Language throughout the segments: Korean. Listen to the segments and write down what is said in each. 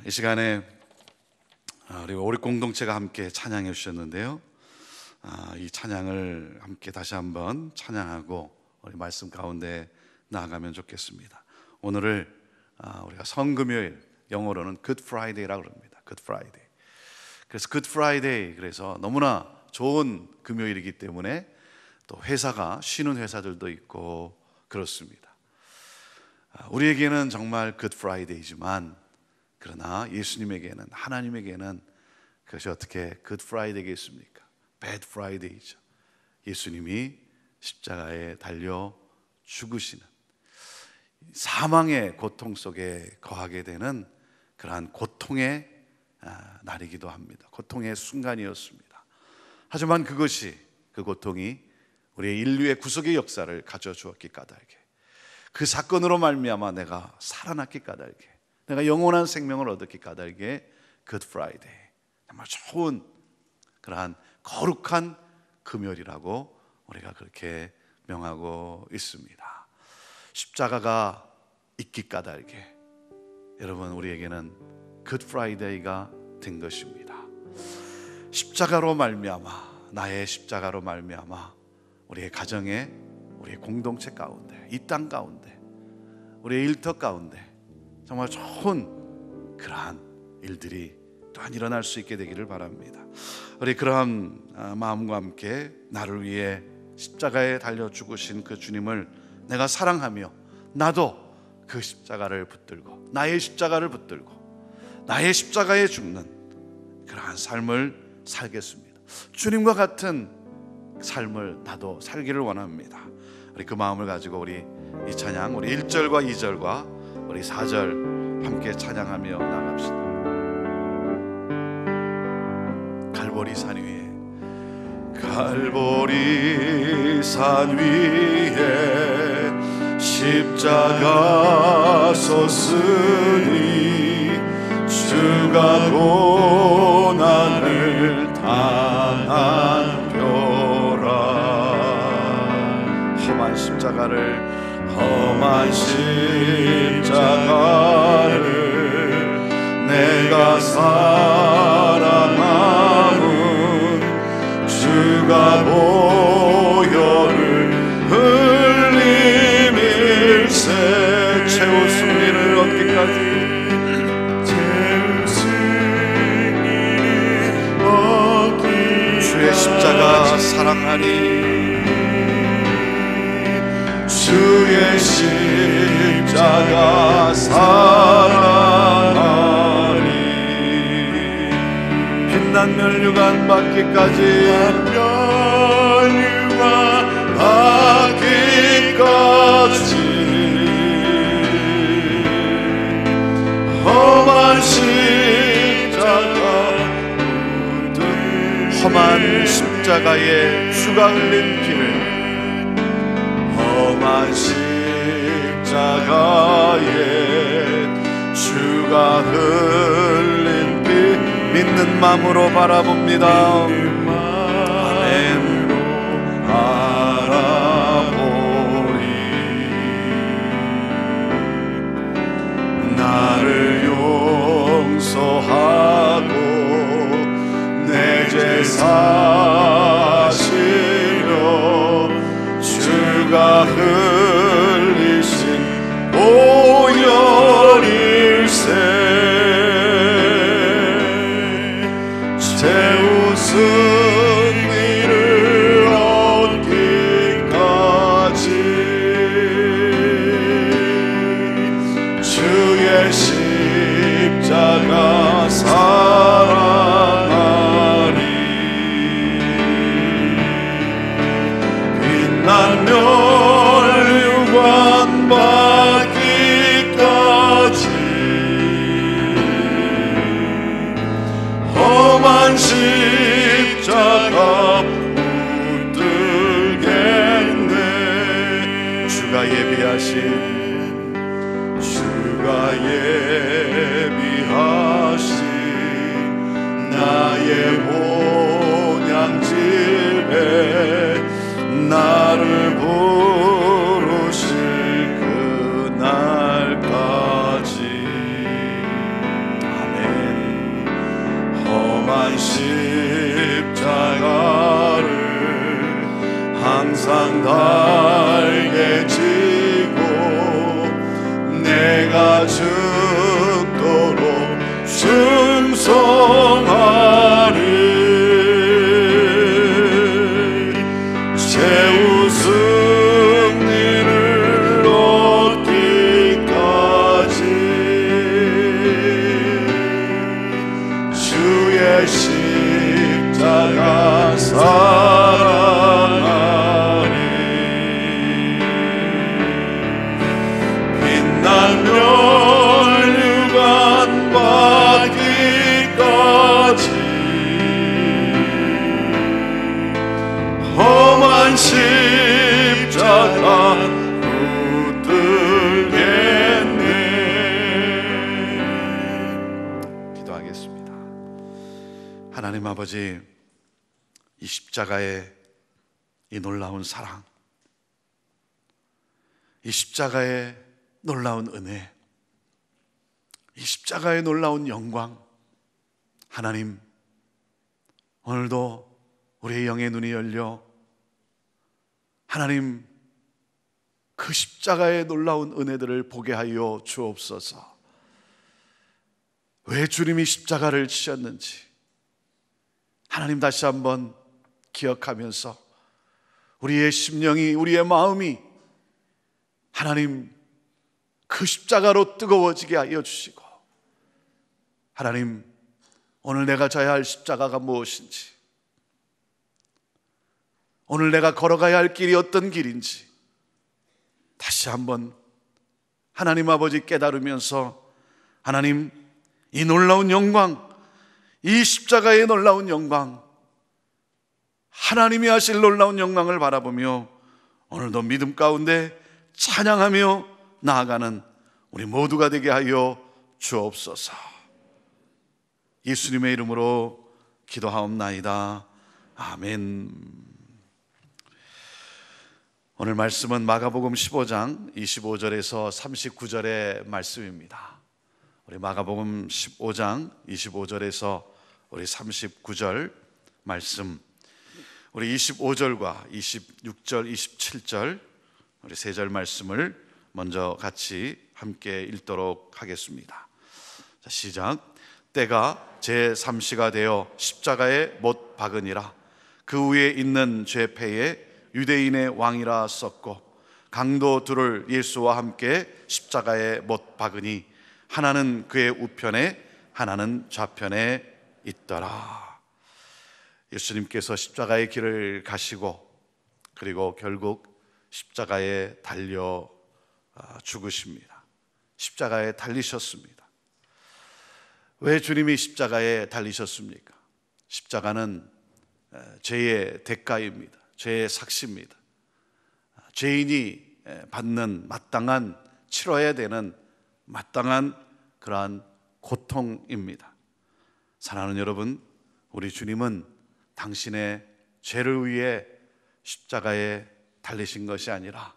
이 시간에 우리 공동체가 함께 찬양해 주셨는데요. 이 찬양을 함께 다시 한번 찬양하고 우리 말씀 가운데 나아가면 좋겠습니다. 오늘을 우리가 성금요일, 영어로는 Good Friday라고 합니다. Good Friday. 그래서 Good Friday, 그래서 너무나 좋은 금요일이기 때문에 또 회사가 쉬는 회사들도 있고 그렇습니다. 우리에게는 정말 Good Friday이지만 그러나 예수님에게는, 하나님에게는 그것이 어떻게 Good Friday겠습니까? Bad Friday이죠. 예수님이 십자가에 달려 죽으시는, 사망의 고통 속에 거하게 되는 그러한 고통의 날이기도 합니다. 고통의 순간이었습니다. 하지만 그 고통이 우리의 인류의 구속의 역사를 가져주었기 까닭에, 그 사건으로 말미암아 내가 살아났기 까닭에, 내가 영원한 생명을 얻었기 까닭에 Good Friday, 정말 좋은 그러한 거룩한 금요일이라고 우리가 그렇게 명하고 있습니다. 십자가가 있기 까닭에 여러분, 우리에게는 Good Friday가 된 것입니다. 십자가로 말미암아, 나의 십자가로 말미암아 우리의 가정에, 우리의 공동체 가운데, 이 땅 가운데, 우리의 일터 가운데 정말 좋은 그러한 일들이 또한 일어날 수 있게 되기를 바랍니다. 우리 그러한 마음과 함께 나를 위해 십자가에 달려 죽으신 그 주님을 내가 사랑하며 나도 그 십자가를 붙들고, 나의 십자가를 붙들고 나의 십자가에 죽는 그러한 삶을 살겠습니다. 주님과 같은 삶을 나도 살기를 원합니다. 우리 그 마음을 가지고 우리 이 찬양, 우리 1절과 2절과 우리 4절 함께 찬양하며 나갑시다. 갈보리 산 위에, 갈보리 산 위에 십자가 섰으니 주가 고난을 당한 표라. 험한 십자가를, 험한 십자가를 내가 사랑하는 주가 보혈을 흘림일세. 최후 승리를 얻기까지, 주의 십자가 사랑하리. 주의 십자가 사랑하리. 빛난 면류관 받기까지, 면류관 받기까지 험한 십자가, 험한 십자가에 주가 흘린 피를, 험한 십자가에 주가 흘린 피 믿는 마음으로 바라봅니다. 아멘. 바라보리. 나를 용서하고 내 죄 사시려 주가 흘리신 보혈일세. 제 웃음 험한 십자가를 항상 달게 지고 내가 죽도록 순종하리. 최후 승리를 얻기까지 주의 십자가 사랑하리. 빛난 면류관 받기까지 험한 십자가 붙들겠네. 기도하겠습니다. 하나님 아버지, 이 십자가의 이 놀라운 사랑, 이 십자가의 놀라운 은혜, 이 십자가의 놀라운 영광, 하나님, 오늘도 우리의 영의 눈이 열려 하나님 그 십자가의 놀라운 은혜들을 보게 하여 주옵소서. 왜 주님이 십자가를 지셨는지 하나님 다시 한번 기억하면서 우리의 심령이, 우리의 마음이 하나님 그 십자가로 뜨거워지게 하여 주시고, 하나님 오늘 내가 져야 할 십자가가 무엇인지, 오늘 내가 걸어가야 할 길이 어떤 길인지 다시 한번 하나님 아버지 깨달으면서, 하나님 이 놀라운 영광, 이 십자가의 놀라운 영광, 하나님이 하실 놀라운 영광을 바라보며 오늘도 믿음 가운데 찬양하며 나아가는 우리 모두가 되게 하여 주옵소서. 예수님의 이름으로 기도하옵나이다. 아멘. 오늘 말씀은 마가복음 15장 25절에서 39절의 말씀입니다. 우리 마가복음 15장 25절에서 우리 39절 말씀, 우리 25절과 26절, 27절 우리 세 절 말씀을 먼저 같이 함께 읽도록 하겠습니다. 자, 시작. 때가 제3시가 되어 십자가에 못 박으니라. 그 위에 있는 죄패에 유대인의 왕이라 썼고, 강도 둘을 예수와 함께 십자가에 못 박으니 하나는 그의 우편에 하나는 좌편에 있더라. 예수님께서 십자가의 길을 가시고 그리고 결국 십자가에 달려 죽으십니다. 십자가에 달리셨습니다. 왜 주님이 십자가에 달리셨습니까? 십자가는 죄의 대가입니다. 죄의 삭시입니다. 죄인이 받는 마땅한, 치러야 되는 마땅한 그러한 고통입니다. 사랑하는 여러분, 우리 주님은 당신의 죄를 위해 십자가에 달리신 것이 아니라,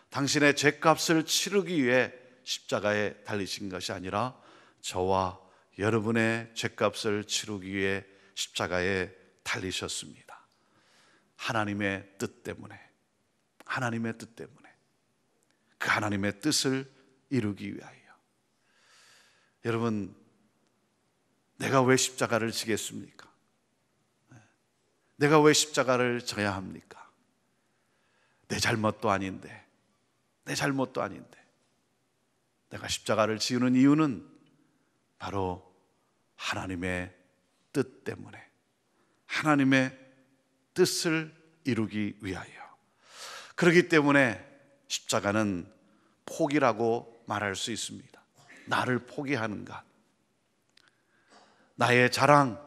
당신의 죄값을 치르기 위해 십자가에 달리신 것이 아니라, 저와 여러분의 죄값을 치르기 위해 십자가에 달리셨습니다. 하나님의 뜻 때문에, 하나님의 뜻 때문에, 그 하나님의 뜻을 이루기 위하여. 여러분, 내가 왜 십자가를 지겠습니까? 내가 왜 십자가를 져야 합니까? 내 잘못도 아닌데, 내 잘못도 아닌데 내가 십자가를 지우는 이유는 바로 하나님의 뜻 때문에, 하나님의 뜻을 이루기 위하여. 그렇기 때문에 십자가는 포기라고 말할 수 있습니다. 나를 포기하는 것, 나의 자랑,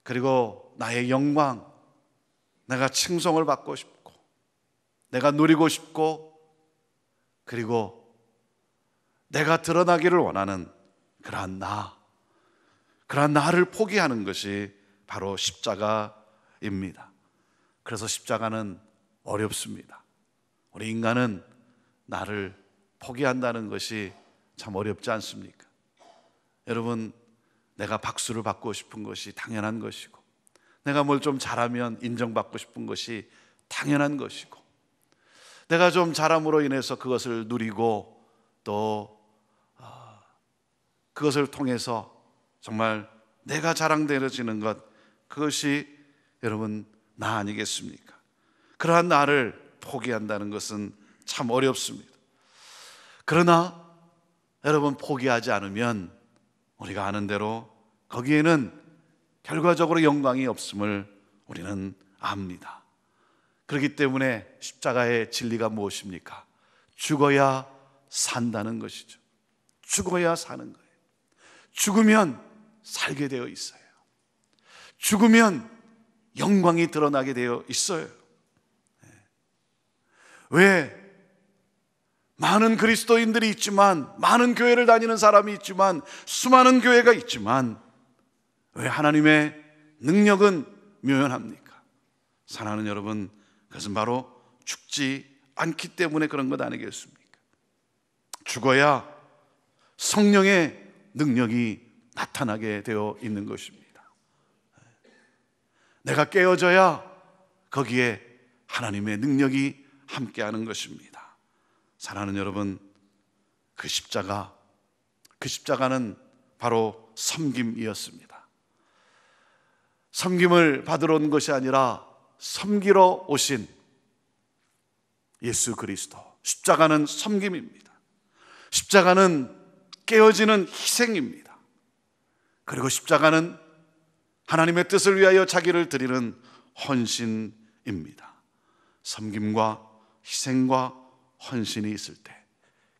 그리고 나의 영광, 내가 칭송을 받고 싶고, 내가 누리고 싶고, 그리고 내가 드러나기를 원하는 그러한 그러한 나를 포기하는 것이 바로 십자가입니다. 그래서 십자가는 어렵습니다. 우리 인간은 나를 포기한다는 것이 참 어렵지 않습니까? 여러분, 내가 박수를 받고 싶은 것이 당연한 것이고, 내가 뭘 좀 잘하면 인정받고 싶은 것이 당연한 것이고, 내가 좀 잘함으로 인해서 그것을 누리고 또 그것을 통해서 정말 내가 자랑되어지는 것, 그것이 여러분 나 아니겠습니까? 그러한 나를 포기한다는 것은 참 어렵습니다. 그러나 여러분, 포기하지 않으면 우리가 아는 대로 거기에는 결과적으로 영광이 없음을 우리는 압니다. 그렇기 때문에 십자가의 진리가 무엇입니까? 죽어야 산다는 것이죠. 죽어야 사는 거예요. 죽으면 살게 되어 있어요. 죽으면 영광이 드러나게 되어 있어요. 왜? 많은 그리스도인들이 있지만, 많은 교회를 다니는 사람이 있지만, 수많은 교회가 있지만, 왜 하나님의 능력은 묘연합니까? 사랑하는 여러분, 그것은 바로 죽지 않기 때문에 그런 것 아니겠습니까? 죽어야 성령의 능력이 나타나게 되어 있는 것입니다. 내가 깨어져야 거기에 하나님의 능력이 함께하는 것입니다. 사랑하는 여러분, 그 십자가는 바로 섬김이었습니다. 섬김을 받으러 온 것이 아니라 섬기러 오신 예수 그리스도. 십자가는 섬김입니다. 십자가는 깨어지는 희생입니다. 그리고 십자가는 하나님의 뜻을 위하여 자기를 드리는 헌신입니다. 섬김과 희생과 헌신이 있을 때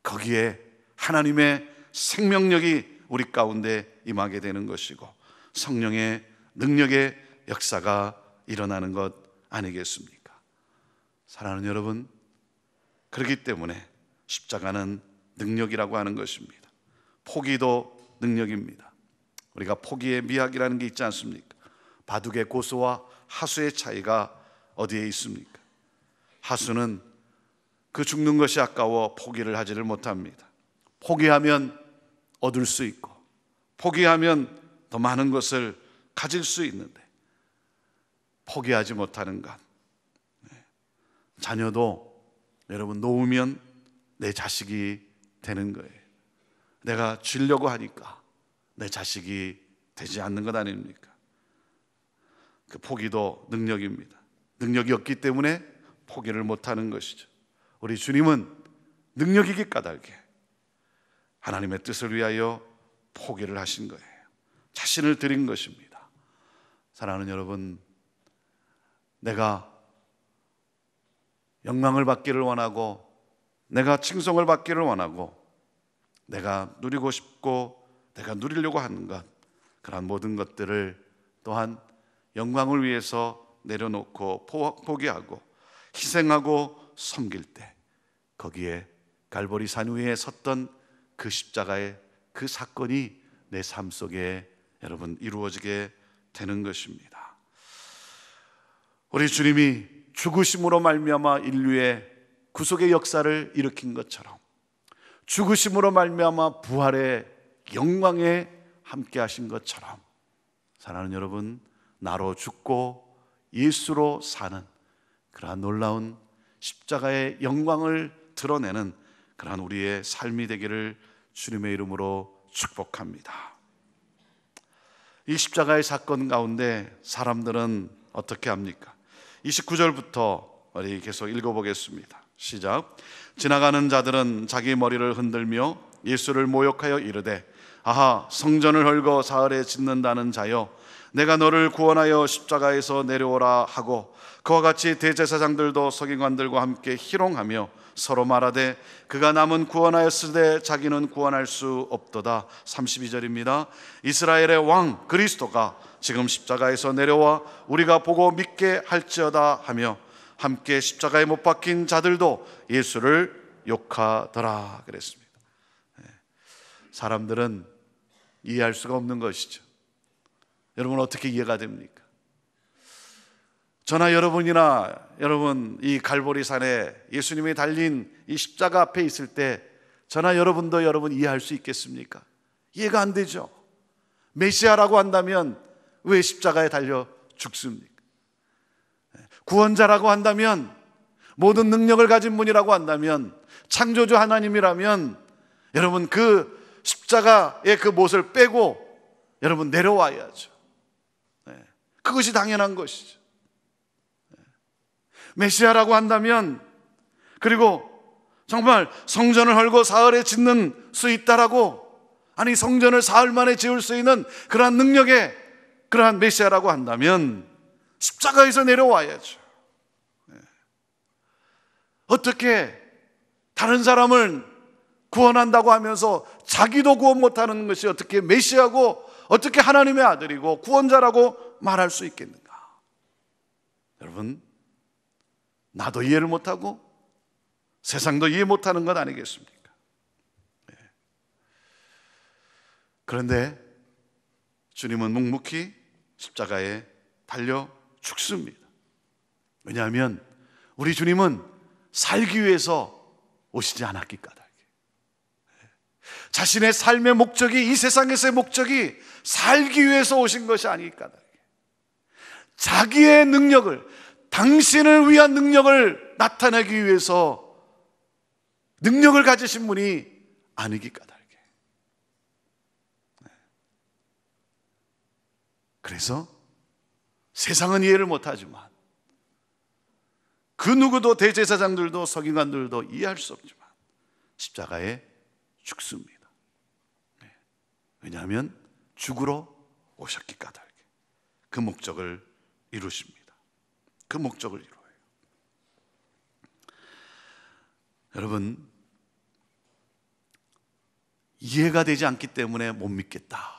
거기에 하나님의 생명력이 우리 가운데 임하게 되는 것이고, 성령의 능력의 역사가 일어나는 것 아니겠습니까? 사랑하는 여러분, 그렇기 때문에 십자가는 능력이라고 하는 것입니다. 포기도 능력입니다. 우리가 포기의 미학이라는 게 있지 않습니까? 바둑의 고수와 하수의 차이가 어디에 있습니까? 하수는 그 죽는 것이 아까워 포기를 하지를 못합니다. 포기하면 얻을 수 있고, 포기하면 더 많은 것을 가질 수 있는데, 포기하지 못하는 것. 자녀도 여러분 놓으면 내 자식이 되는 거예요. 내가 주려고 하니까 내 자식이 되지 않는 것 아닙니까? 그 포기도 능력입니다. 능력이 없기 때문에 포기를 못하는 것이죠. 우리 주님은 능력이기 까닭에 하나님의 뜻을 위하여 포기를 하신 거예요. 자신을 드린 것입니다. 사랑하는 여러분, 내가 영광을 받기를 원하고, 내가 칭송을 받기를 원하고, 내가 누리고 싶고 내가 누리려고 하는 것, 그러한 모든 것들을 또한 영광을 위해서 내려놓고 포기하고 희생하고 섬길 때, 거기에 갈보리 산 위에 섰던 그 십자가의 그 사건이 내 삶 속에 여러분 이루어지게 되는 것입니다. 우리 주님이 죽으심으로 말미암아 인류의 구속의 역사를 일으킨 것처럼, 죽으심으로 말미암아 부활의 영광에 함께 하신 것처럼, 사랑하는 여러분, 나로 죽고 예수로 사는 그러한 놀라운 십자가의 영광을 드러내는 그러한 우리의 삶이 되기를 주님의 이름으로 축복합니다. 이 십자가의 사건 가운데 사람들은 어떻게 합니까? 29절부터 우리 계속 읽어보겠습니다. 시작. 지나가는 자들은 자기 머리를 흔들며 예수를 모욕하여 이르되, 아하, 성전을 헐거 사흘에 짓는다는 자여, 내가 너를 구원하여 십자가에서 내려오라 하고, 그와 같이 대제사장들도 서기관들과 함께 희롱하며 서로 말하되, 그가 남은 구원하였으되 자기는 구원할 수 없도다. 32절입니다. 이스라엘의 왕 그리스도가 지금 십자가에서 내려와 우리가 보고 믿게 할지어다 하며, 함께 십자가에 못 박힌 자들도 예수를 욕하더라 그랬습니다. 사람들은 이해할 수가 없는 것이죠. 여러분, 어떻게 이해가 됩니까? 저나 여러분이나 여러분 이 갈보리 산에 예수님이 달린 이 십자가 앞에 있을 때 저나 여러분도 여러분 이해할 수 있겠습니까? 이해가 안 되죠. 메시아라고 한다면 왜 십자가에 달려 죽습니까? 구원자라고 한다면, 모든 능력을 가진 분이라고 한다면, 창조주 하나님이라면 여러분 그 십자가의 그 못을 빼고 여러분 내려와야죠. 그것이 당연한 것이죠. 메시아라고 한다면, 그리고 정말 성전을 헐고 사흘에 짓는 수 있다라고, 아니 성전을 사흘 만에 지을 수 있는 그러한 능력의 그러한 메시아라고 한다면 십자가에서 내려와야죠. 어떻게 다른 사람을 구원한다고 하면서 자기도 구원 못하는 것이 어떻게 메시아고 어떻게 하나님의 아들이고 구원자라고 말할 수 있겠는가? 여러분, 나도 이해를 못하고 세상도 이해 못하는 것 아니겠습니까? 그런데 주님은 묵묵히 십자가에 달려 죽습니다. 왜냐하면 우리 주님은 살기 위해서 오시지 않았기 까닭에, 자신의 삶의 목적이, 이 세상에서의 목적이 살기 위해서 오신 것이 아니기 까닭에, 자기의 능력을, 당신을 위한 능력을 나타내기 위해서 능력을 가지신 분이 아니기 까닭에. 그래서 세상은 이해를 못하지만, 그 누구도, 대제사장들도 서기관들도 이해할 수 없지만 십자가에 죽습니다. 왜냐하면 죽으러 오셨기 까닭에 그 목적을 이루십니다. 그 목적을 이루어요. 여러분, 이해가 되지 않기 때문에 못 믿겠다,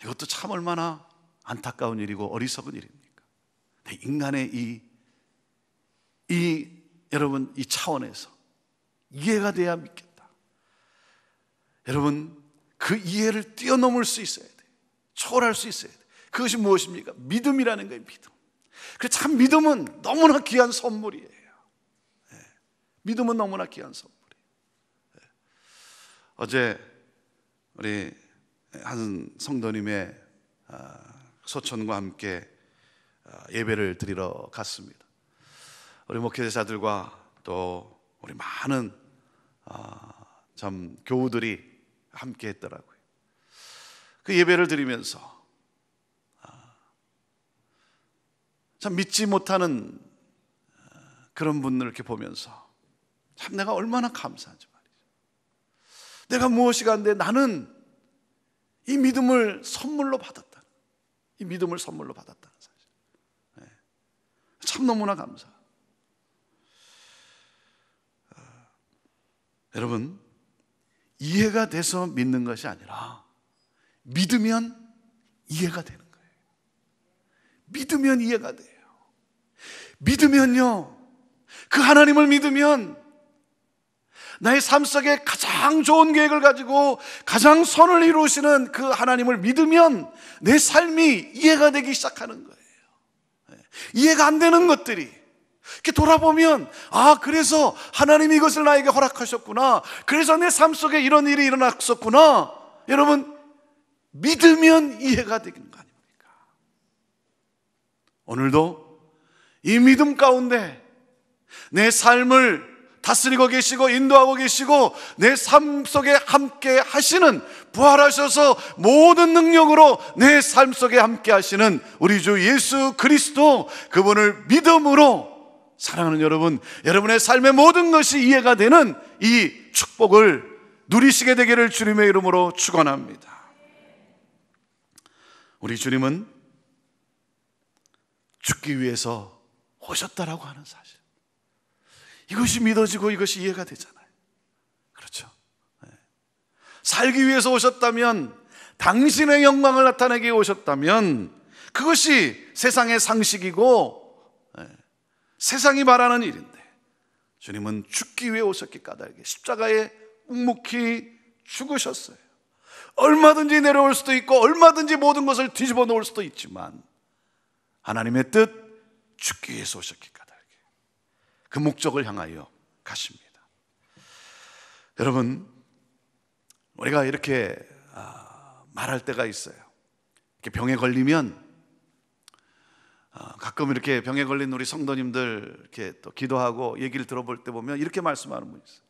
이것도 참 얼마나 안타까운 일이고 어리석은 일입니까? 인간의 여러분, 이 차원에서 이해가 돼야 믿겠다. 여러분, 그 이해를 뛰어넘을 수 있어야 돼. 초월할 수 있어야 돼. 그것이 무엇입니까? 믿음이라는 거예요. 믿음. 그래서 참 믿음은 너무나 귀한 선물이에요. 믿음은 너무나 귀한 선물이에요. 어제 우리 한 성도님의 소천과 함께 예배를 드리러 갔습니다. 우리 목회자들과 또 우리 많은 참 교우들이 함께 했더라고요. 그 예배를 드리면서 참 믿지 못하는 그런 분들을 이렇게 보면서 참 내가 얼마나 감사한지 말이죠. 내가 무엇이 간데 나는 이 믿음을 선물로 받았다, 이 믿음을 선물로 받았다는 사실, 참 너무나 감사. 여러분, 이해가 돼서 믿는 것이 아니라 믿으면 이해가 되는 거예요. 믿으면 이해가 돼요. 믿으면요, 그 하나님을 믿으면 나의 삶 속에 가장 좋은 계획을 가지고 가장 선을 이루시는 그 하나님을 믿으면 내 삶이 이해가 되기 시작하는 거예요. 이해가 안 되는 것들이 이렇게 돌아보면, 아, 그래서 하나님이 이것을 나에게 허락하셨구나, 그래서 내 삶 속에 이런 일이 일어났었구나. 여러분, 믿으면 이해가 되는 거 아닙니까? 오늘도 이 믿음 가운데 내 삶을 다스리고 계시고 인도하고 계시고 내 삶 속에 함께 하시는, 부활하셔서 모든 능력으로 내 삶 속에 함께 하시는 우리 주 예수 그리스도, 그분을 믿음으로 사랑하는 여러분, 여러분의 삶의 모든 것이 이해가 되는 이 축복을 누리시게 되기를 주님의 이름으로 축원합니다. 우리 주님은 죽기 위해서 오셨다라고 하는 사실, 이것이 믿어지고 이것이 이해가 되잖아요. 그렇죠? 살기 위해서 오셨다면, 당신의 영광을 나타내기 위해 오셨다면 그것이 세상의 상식이고 세상이 말하는 일인데, 주님은 죽기 위해 오셨기 까닭에 십자가에 묵묵히 죽으셨어요. 얼마든지 내려올 수도 있고 얼마든지 모든 것을 뒤집어 놓을 수도 있지만 하나님의 뜻, 죽기 위해서 오셨기 까닭에 그 목적을 향하여 가십니다. 여러분, 우리가 이렇게 말할 때가 있어요. 이렇게 병에 걸리면 가끔 이렇게 병에 걸린 우리 성도님들 이렇게 또 기도하고 얘기를 들어볼 때 보면 이렇게 말씀하는 분이 있어요.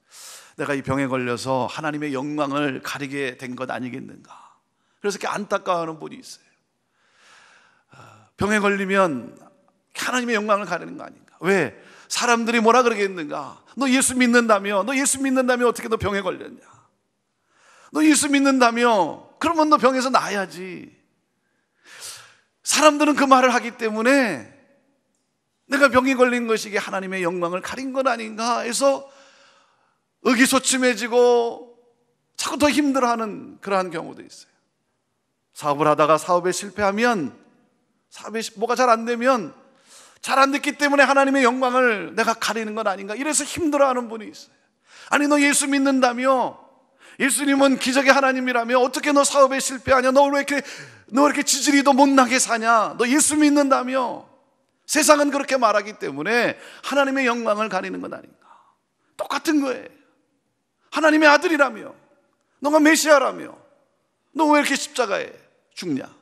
내가 이 병에 걸려서 하나님의 영광을 가리게 된 것 아니겠는가. 그래서 이렇게 안타까워하는 분이 있어요. 병에 걸리면 하나님의 영광을 가리는 거 아닌가. 왜? 사람들이 뭐라 그러겠는가. 너 예수 믿는다며, 너 예수 믿는다며 어떻게 너 병에 걸렸냐. 너 예수 믿는다며 그러면 너 병에서 나아야지. 사람들은 그 말을 하기 때문에 내가 병이 걸린 것이 이게 하나님의 영광을 가린 건 아닌가 해서 의기소침해지고 자꾸 더 힘들어하는 그러한 경우도 있어요. 사업을 하다가 사업에 실패하면, 사업에 뭐가 잘 안 되면 잘 안 됐기 때문에 하나님의 영광을 내가 가리는 건 아닌가, 이래서 힘들어하는 분이 있어요. 아니 너 예수 믿는다며, 예수님은 기적의 하나님이라며 어떻게 너 사업에 실패하냐, 너 왜 이렇게 지지리도 못나게 사냐, 너 예수 믿는다며. 세상은 그렇게 말하기 때문에 하나님의 영광을 가리는 건 아닌가. 똑같은 거예요. 하나님의 아들이라며, 너가 메시아라며, 너 왜 이렇게 십자가에 죽냐,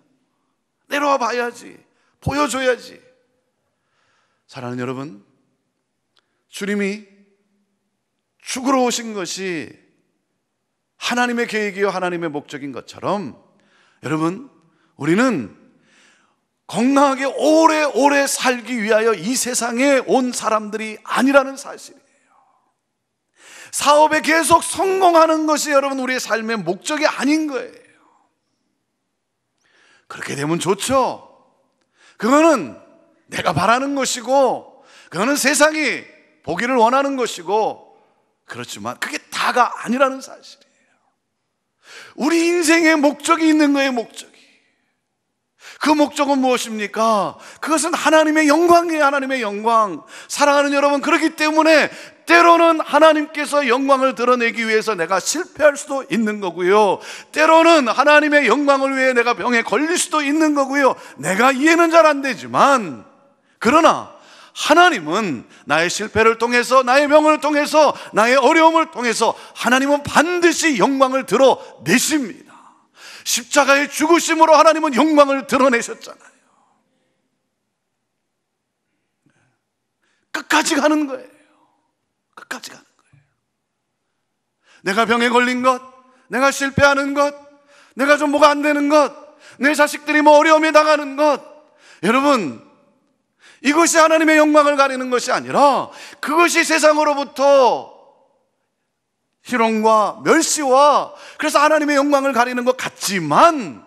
내려와 봐야지, 보여줘야지. 사랑하는 여러분, 주님이 죽으러 오신 것이 하나님의 계획이요 하나님의 목적인 것처럼, 여러분, 우리는 건강하게 오래오래 살기 위하여 이 세상에 온 사람들이 아니라는 사실이에요. 사업에 계속 성공하는 것이 여러분 우리의 삶의 목적이 아닌 거예요. 그렇게 되면 좋죠. 그거는 내가 바라는 것이고, 그거는 세상이 보기를 원하는 것이고, 그렇지만 그게 다가 아니라는 사실이에요. 우리 인생의 목적이 있는 거예요. 목적이. 그 목적은 무엇입니까? 그것은 하나님의 영광이에요. 하나님의 영광. 사랑하는 여러분, 그렇기 때문에 때로는 하나님께서 영광을 드러내기 위해서 내가 실패할 수도 있는 거고요, 때로는 하나님의 영광을 위해 내가 병에 걸릴 수도 있는 거고요. 내가 이해는 잘 안 되지만, 그러나 하나님은 나의 실패를 통해서, 나의 병을 통해서, 나의 어려움을 통해서 하나님은 반드시 영광을 드러내십니다. 십자가의 죽으심으로 하나님은 영광을 드러내셨잖아요. 끝까지 가는 거예요. 끝까지 가는 거예요. 내가 병에 걸린 것, 내가 실패하는 것, 내가 좀 뭐가 안 되는 것, 내 자식들이 뭐 어려움에 당하는 것, 여러분, 이것이 하나님의 영광을 가리는 것이 아니라 그것이 세상으로부터 희롱과 멸시와, 그래서 하나님의 영광을 가리는 것 같지만,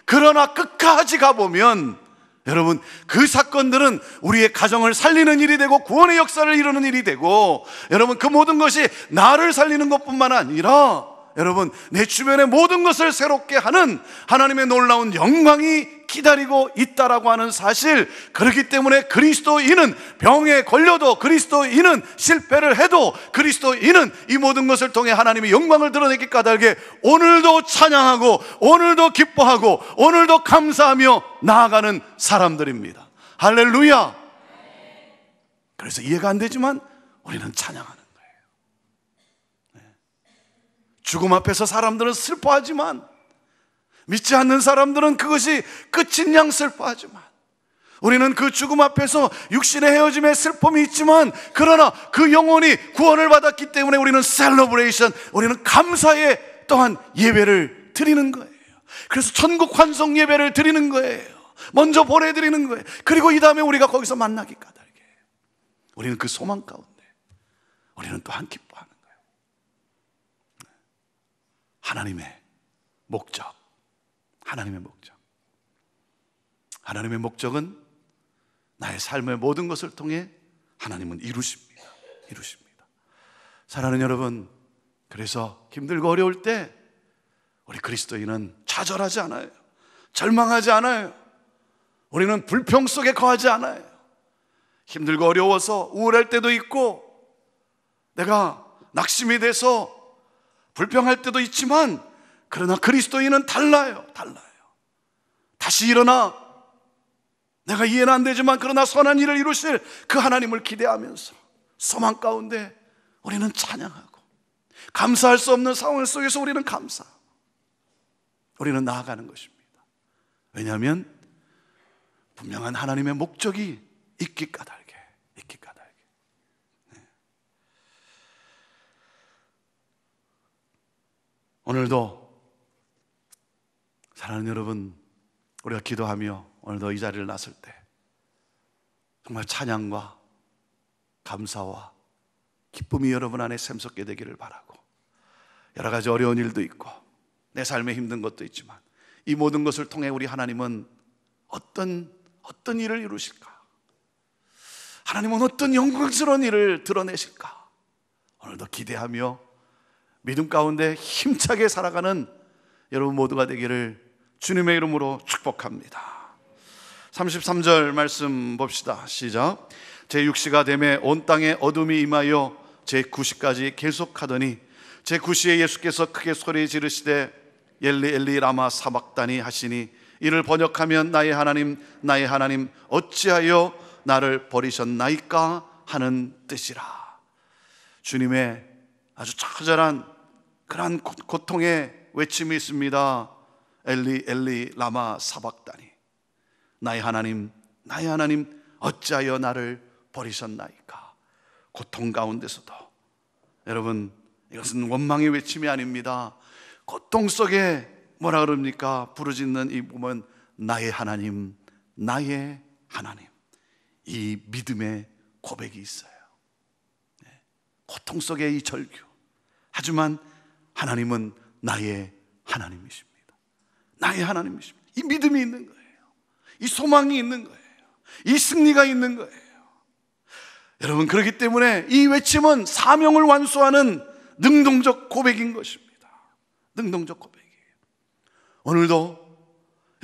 그러나 끝까지 가보면 여러분, 그 사건들은 우리의 가정을 살리는 일이 되고 구원의 역사를 이루는 일이 되고, 여러분, 그 모든 것이 나를 살리는 것뿐만 아니라 여러분, 내 주변의 모든 것을 새롭게 하는 하나님의 놀라운 영광이 기다리고 있다라고 하는 사실. 그렇기 때문에 그리스도인은 병에 걸려도, 그리스도인은 실패를 해도, 그리스도인은 이 모든 것을 통해 하나님의 영광을 드러내기 까닭에 오늘도 찬양하고, 오늘도 기뻐하고, 오늘도 감사하며 나아가는 사람들입니다. 할렐루야. 그래서 이해가 안 되지만 우리는 찬양하는, 죽음 앞에서 사람들은 슬퍼하지만, 믿지 않는 사람들은 그것이 끝인 양 슬퍼하지만, 우리는 그 죽음 앞에서 육신의 헤어짐의 슬픔이 있지만, 그러나 그 영혼이 구원을 받았기 때문에 우리는 셀러브레이션, 우리는 감사의 또한 예배를 드리는 거예요. 그래서 천국 환송 예배를 드리는 거예요. 먼저 보내드리는 거예요. 그리고 이 다음에 우리가 거기서 만나기 까닭에 우리는 그 소망 가운데 우리는 또한 기뻐하는 거예요. 하나님의 목적, 하나님의 목적, 하나님의 목적은 나의 삶의 모든 것을 통해 하나님은 이루십니다. 사랑하는 여러분, 그래서 힘들고 어려울 때 우리 그리스도인은 좌절하지 않아요. 절망하지 않아요. 우리는 불평 속에 거하지 않아요. 힘들고 어려워서 우울할 때도 있고, 내가 낙심이 돼서 불평할 때도 있지만, 그러나 그리스도인은 달라요. 다시 일어나, 내가 이해는 안 되지만 그러나 선한 일을 이루실 그 하나님을 기대하면서 소망 가운데 우리는 찬양하고, 감사할 수 없는 상황 속에서 우리는 감사. 우리는 나아가는 것입니다. 왜냐하면 분명한 하나님의 목적이 있기 까닭에. 오늘도 사랑하는 여러분, 우리가 기도하며 오늘도 이 자리를 나설 때 정말 찬양과 감사와 기쁨이 여러분 안에 샘솟게 되기를 바라고, 여러 가지 어려운 일도 있고 내 삶에 힘든 것도 있지만 이 모든 것을 통해 우리 하나님은 어떤 일을 이루실까? 하나님은 어떤 영광스러운 일을 드러내실까? 오늘도 기대하며 믿음 가운데 힘차게 살아가는 여러분 모두가 되기를 주님의 이름으로 축복합니다. 33절 말씀 봅시다. 시작. 제6시가 되매 온 땅에 어둠이 임하여 제9시까지 계속하더니 제9시에 예수께서 크게 소리 지르시되 엘리 엘리 라마 사박다니 하시니, 이를 번역하면 나의 하나님 어찌하여 나를 버리셨나이까 하는 뜻이라. 주님의 아주 처절한 그러한 고통의 외침이 있습니다. 엘리 엘리 라마 사박다니, 나의 하나님 어찌하여 나를 버리셨나이까. 고통 가운데서도 여러분, 이것은 원망의 외침이 아닙니다. 고통 속에 뭐라 그럽니까? 부르짖는 이 몸은 나의 하나님 이 믿음의 고백이 있어요. 고통 속에 이 절규. 하지만 하나님은 나의 하나님이십니다. 이 믿음이 있는 거예요. 이 소망이 있는 거예요. 이 승리가 있는 거예요. 여러분, 그렇기 때문에 이 외침은 사명을 완수하는 능동적 고백인 것입니다. 능동적 고백이에요. 오늘도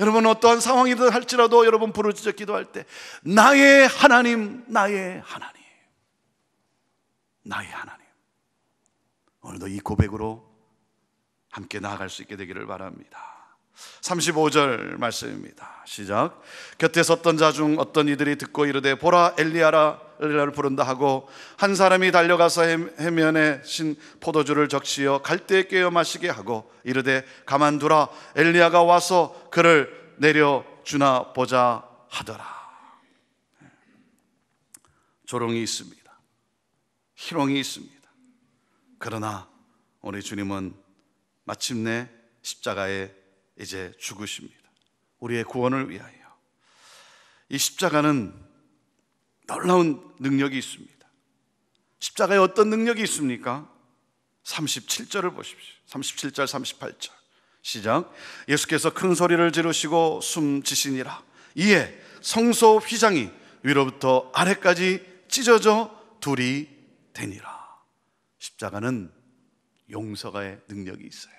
여러분 어떠한 상황이든 할지라도 여러분 부르짖어 기도할 때 나의 하나님 오늘도 이 고백으로 함께 나아갈 수 있게 되기를 바랍니다. 35절 말씀입니다. 시작. 곁에 섰던 자 중 어떤 이들이 듣고 이르되 보라 엘리야를 부른다 하고, 한 사람이 달려가서 해면에 신 포도주를 적시어 갈대에 깨어 마시게 하고 이르되 가만두라, 엘리야가 와서 그를 내려주나 보자 하더라. 조롱이 있습니다. 희롱이 있습니다. 그러나 우리 주님은 마침내 십자가에 이제 죽으십니다. 우리의 구원을 위하여. 이 십자가는 놀라운 능력이 있습니다. 십자가에 어떤 능력이 있습니까? 37절을 보십시오. 37절 38절 시작. 예수께서 큰 소리를 지르시고 숨지시니라. 이에 성소 휘장이 위로부터 아래까지 찢어져 둘이 되니라. 십자가는 용서가의 능력이 있어요.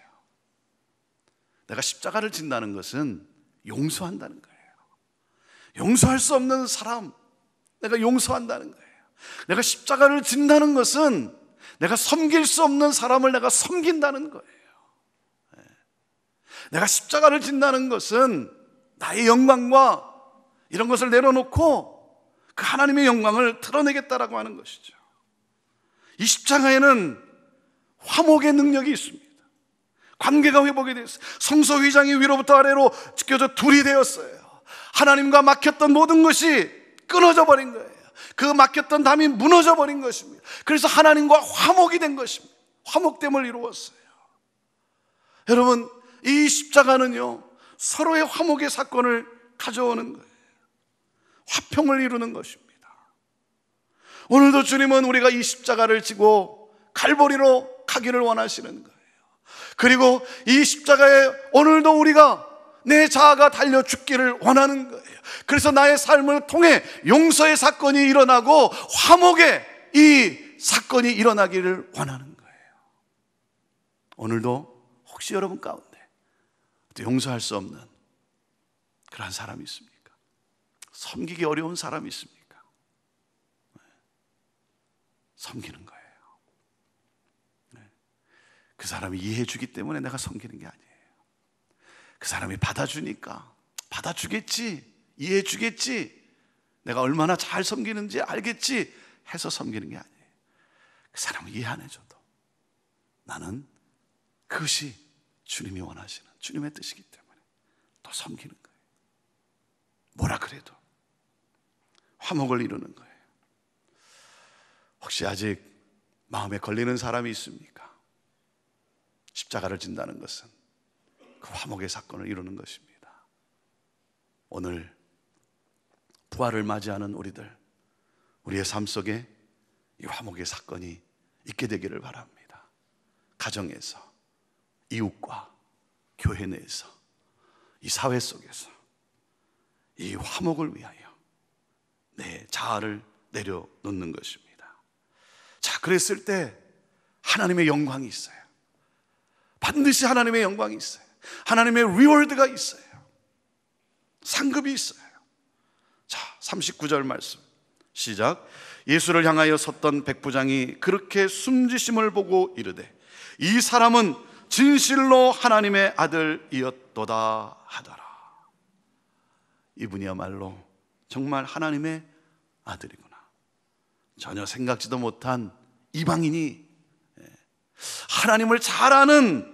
내가 십자가를 진다는 것은 용서한다는 거예요. 용서할 수 없는 사람, 내가 용서한다는 거예요. 내가 십자가를 진다는 것은 내가 섬길 수 없는 사람을 내가 섬긴다는 거예요. 내가 십자가를 진다는 것은 나의 영광과 이런 것을 내려놓고 그 하나님의 영광을 드러내겠다라고 하는 것이죠. 이 십자가에는 화목의 능력이 있습니다. 관계가 회복이 되었어요. 성소 휘장이 위로부터 아래로 찢겨져 둘이 되었어요. 하나님과 막혔던 모든 것이 끊어져 버린 거예요. 그 막혔던 담이 무너져 버린 것입니다. 그래서 하나님과 화목이 된 것입니다. 화목됨을 이루었어요. 여러분, 이 십자가는요, 서로의 화목의 사건을 가져오는 거예요. 화평을 이루는 것입니다. 오늘도 주님은 우리가 이 십자가를 지고 갈보리로 가기를 원하시는 거예요. 그리고 이 십자가에 오늘도 우리가 내 자아가 달려 죽기를 원하는 거예요. 그래서 나의 삶을 통해 용서의 사건이 일어나고 화목의 이 사건이 일어나기를 원하는 거예요. 오늘도 혹시 여러분 가운데 용서할 수 없는 그런 사람이 있습니까? 섬기기 어려운 사람이 있습니까? 섬기는 거예요. 그 사람이 이해해 주기 때문에 내가 섬기는 게 아니에요. 그 사람이 받아주니까 받아주겠지, 이해해 주겠지, 내가 얼마나 잘 섬기는지 알겠지 해서 섬기는 게 아니에요. 그 사람을 이해 안 해줘도 나는 그것이 주님이 원하시는, 주님의 뜻이기 때문에 또 섬기는 거예요. 뭐라 그래도 화목을 이루는 거예요. 혹시 아직 마음에 걸리는 사람이 있습니까? 십자가를 진다는 것은 그 화목의 사건을 이루는 것입니다. 오늘 부활을 맞이하는 우리의 삶 속에 이 화목의 사건이 있게 되기를 바랍니다. 가정에서, 이웃과 교회 내에서, 이 사회 속에서 이 화목을 위하여 내 자아를 내려놓는 것입니다. 자, 그랬을 때 하나님의 영광이 있어요. 반드시 하나님의 영광이 있어요. 하나님의 리워드가 있어요. 상급이 있어요. 자, 39절 말씀 시작. 예수를 향하여 섰던 백부장이 그렇게 숨지심을 보고 이르되 이 사람은 진실로 하나님의 아들이었도다 하더라. 이분이야말로 정말 하나님의 아들이구나. 전혀 생각지도 못한 이방인이 하나님을 잘 아는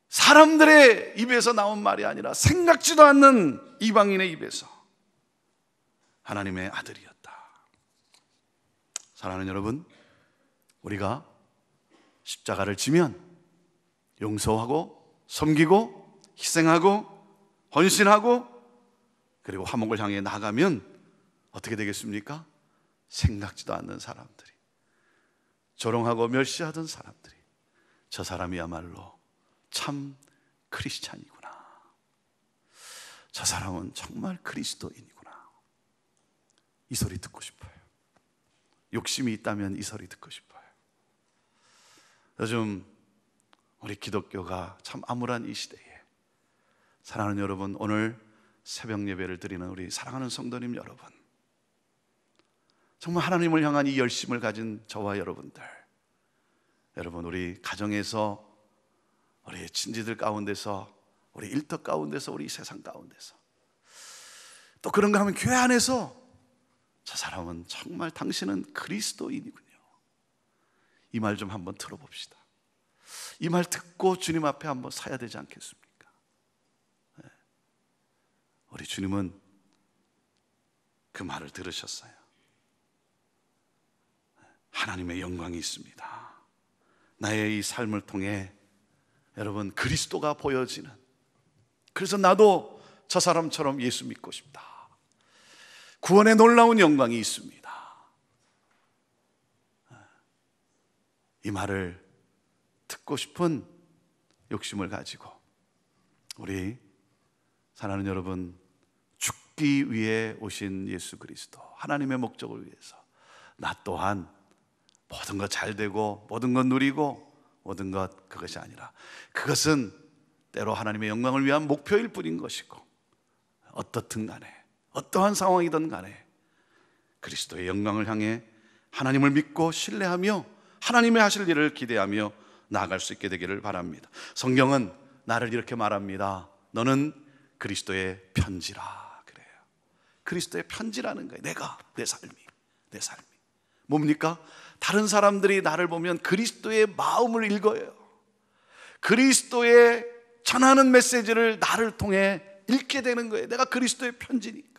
사람들의 입에서 나온 말이 아니라 생각지도 않는 이방인의 입에서 하나님의 아들이었다. 사랑하는 여러분, 우리가 십자가를 지면 용서하고 섬기고 희생하고 헌신하고 그리고 화목을 향해 나가면 어떻게 되겠습니까? 생각지도 않는 사람들이, 조롱하고 멸시하던 사람들이 저 사람이야말로 참 크리스찬이구나, 저 사람은 정말 그리스도인이구나, 이 소리 듣고 싶어요. 욕심이 있다면 이 소리 듣고 싶어요. 요즘 우리 기독교가 참 암울한 이 시대에 사랑하는 여러분, 오늘 새벽 예배를 드리는 우리 사랑하는 성도님 여러분, 정말 하나님을 향한 이 열심을 가진 저와 여러분들, 여러분 우리 가정에서, 우리 친지들 가운데서, 우리 일터 가운데서, 우리 세상 가운데서, 또 그런가 하면 교회 안에서 저 사람은 정말 당신은 그리스도인이군요, 이 말 좀 한번 들어봅시다. 이 말 듣고 주님 앞에 한번 서야 되지 않겠습니까? 우리 주님은 그 말을 들으셨어요. 하나님의 영광이 있습니다. 나의 이 삶을 통해 여러분 그리스도가 보여지는, 그래서 나도 저 사람처럼 예수 믿고 싶다. 구원의 놀라운 영광이 있습니다. 이 말을 듣고 싶은 욕심을 가지고 우리 사랑하는 여러분, 죽기 위해 오신 예수 그리스도, 하나님의 목적을 위해서 나 또한 모든 것 잘 되고 모든 것 누리고 모든 것, 그것이 아니라 그것은 때로 하나님의 영광을 위한 목표일 뿐인 것이고, 어떻든 간에 어떠한 상황이든 간에 그리스도의 영광을 향해 하나님을 믿고 신뢰하며 하나님의 하실 일을 기대하며 나아갈 수 있게 되기를 바랍니다. 성경은 나를 이렇게 말합니다. 너는 그리스도의 편지라 그래요. 그리스도의 편지라는 거예요. 내 삶이 뭡니까? 다른 사람들이 나를 보면 그리스도의 마음을 읽어요. 그리스도의 전하는 메시지를 나를 통해 읽게 되는 거예요. 내가 그리스도의 편지니까.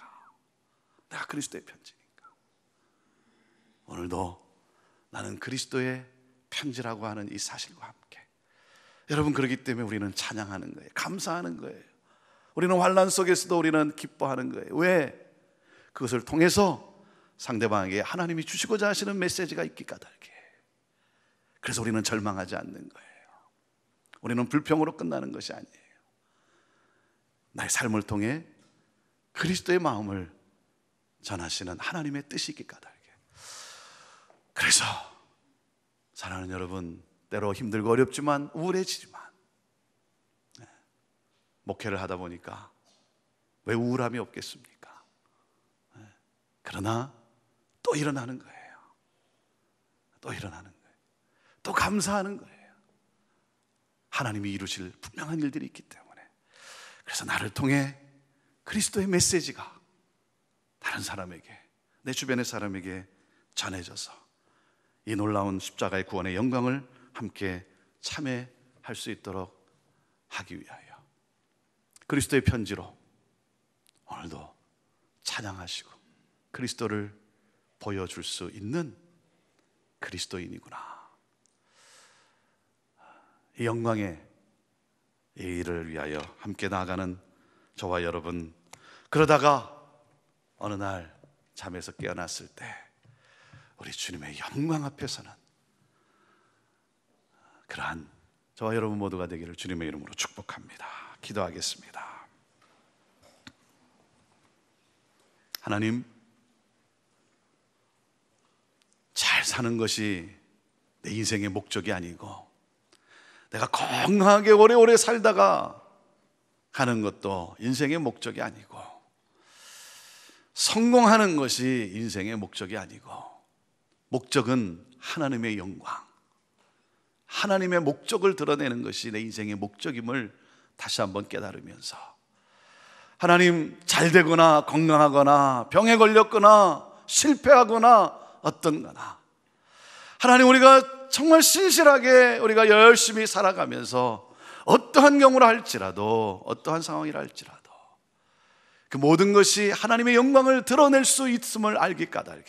오늘도 나는 그리스도의 편지라고 하는 이 사실과 함께, 여러분, 그렇기 때문에 우리는 찬양하는 거예요. 감사하는 거예요. 우리는 환난 속에서도 우리는 기뻐하는 거예요. 왜? 그것을 통해서 상대방에게 하나님이 주시고자 하시는 메시지가 있기 까닭에. 그래서 우리는 절망하지 않는 거예요. 우리는 불평으로 끝나는 것이 아니에요. 나의 삶을 통해 그리스도의 마음을 전하시는 하나님의 뜻이 있기 까닭에. 그래서 사랑하는 여러분, 때로 힘들고 어렵지만 우울해지지만 목회를 하다 보니까 왜 우울함이 없겠습니까? 그러나 또 일어나는 거예요. 또 감사하는 거예요. 하나님이 이루실 분명한 일들이 있기 때문에. 그래서 나를 통해 그리스도의 메시지가 다른 사람에게, 내 주변의 사람에게 전해져서 이 놀라운 십자가의 구원의 영광을 함께 참여할 수 있도록 하기 위하여 그리스도의 편지로 오늘도 찬양하시고 그리스도를 보여줄 수 있는 그리스도인이구나. 이 영광의 이 일을 위하여 함께 나아가는 저와 여러분, 그러다가 어느 날 잠에서 깨어났을 때 우리 주님의 영광 앞에서는 그러한 저와 여러분 모두가 되기를 주님의 이름으로 축복합니다. 기도하겠습니다. 하나님, 잘 사는 것이 내 인생의 목적이 아니고 내가 건강하게 오래오래 살다가 가는 것도 인생의 목적이 아니고 성공하는 것이 인생의 목적이 아니고 목적은 하나님의 영광, 하나님의 목적을 드러내는 것이 내 인생의 목적임을 다시 한번 깨달으면서 하나님, 잘 되거나 건강하거나 병에 걸렸거나 실패하거나 어떤 거나 하나님, 우리가 정말 신실하게 우리가 열심히 살아가면서 어떠한 경우라 할지라도 어떠한 상황이라 할지라도 그 모든 것이 하나님의 영광을 드러낼 수 있음을 알기 까닭에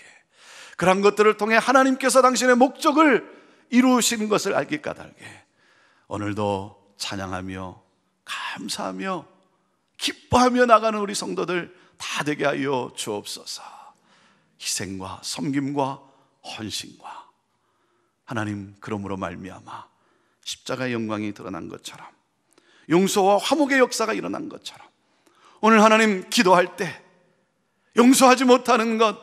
그런 것들을 통해 하나님께서 당신의 목적을 이루시는 것을 알기 까닭에 오늘도 찬양하며 감사하며 기뻐하며 나가는 우리 성도들 다 되게 하여 주옵소서. 희생과 섬김과 헌신과 하나님, 그러므로 말미암아 십자가의 영광이 드러난 것처럼 용서와 화목의 역사가 일어난 것처럼 오늘 하나님 기도할 때 용서하지 못하는 것,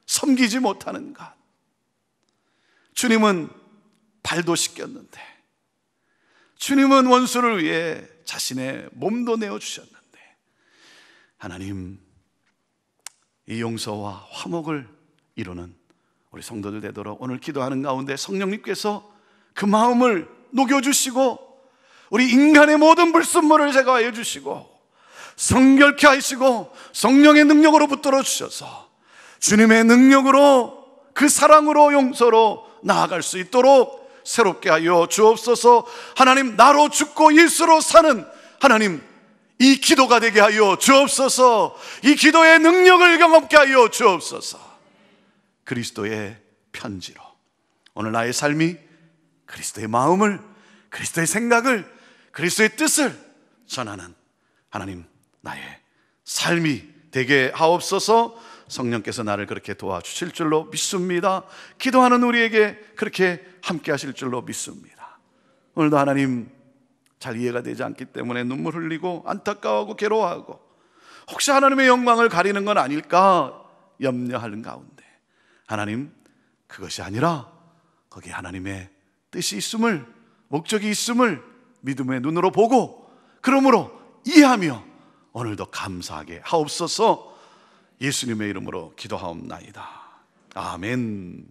섬기지 못하는 것, 주님은 발도 씻겼는데 주님은 원수를 위해 자신의 몸도 내어주셨는데 하나님, 이 용서와 화목을 이루는 우리 성도들 되도록 오늘 기도하는 가운데 성령님께서 그 마음을 녹여주시고 우리 인간의 모든 불순물을 제거해 주시고 성결케 하시고 성령의 능력으로 붙들어 주셔서 주님의 능력으로 그 사랑으로 용서로 나아갈 수 있도록 새롭게 하여 주옵소서. 하나님, 나로 죽고 예수로 사는 하나님, 이 기도가 되게 하여 주옵소서. 이 기도의 능력을 경험케 하여 주옵소서. 그리스도의 편지로 오늘 나의 삶이 그리스도의 마음을, 그리스도의 생각을, 그리스도의 뜻을 전하는 하나님, 나의 삶이 되게 하옵소서. 성령께서 나를 그렇게 도와주실 줄로 믿습니다. 기도하는 우리에게 그렇게 함께 하실 줄로 믿습니다. 오늘도 하나님, 잘 이해가 되지 않기 때문에 눈물 흘리고 안타까워하고 괴로워하고 혹시 하나님의 영광을 가리는 건 아닐까 염려하는 가운데 하나님, 그것이 아니라 거기에 하나님의 뜻이 있음을, 목적이 있음을 믿음의 눈으로 보고 그러므로 이해하며 오늘도 감사하게 하옵소서. 예수님의 이름으로 기도하옵나이다. 아멘.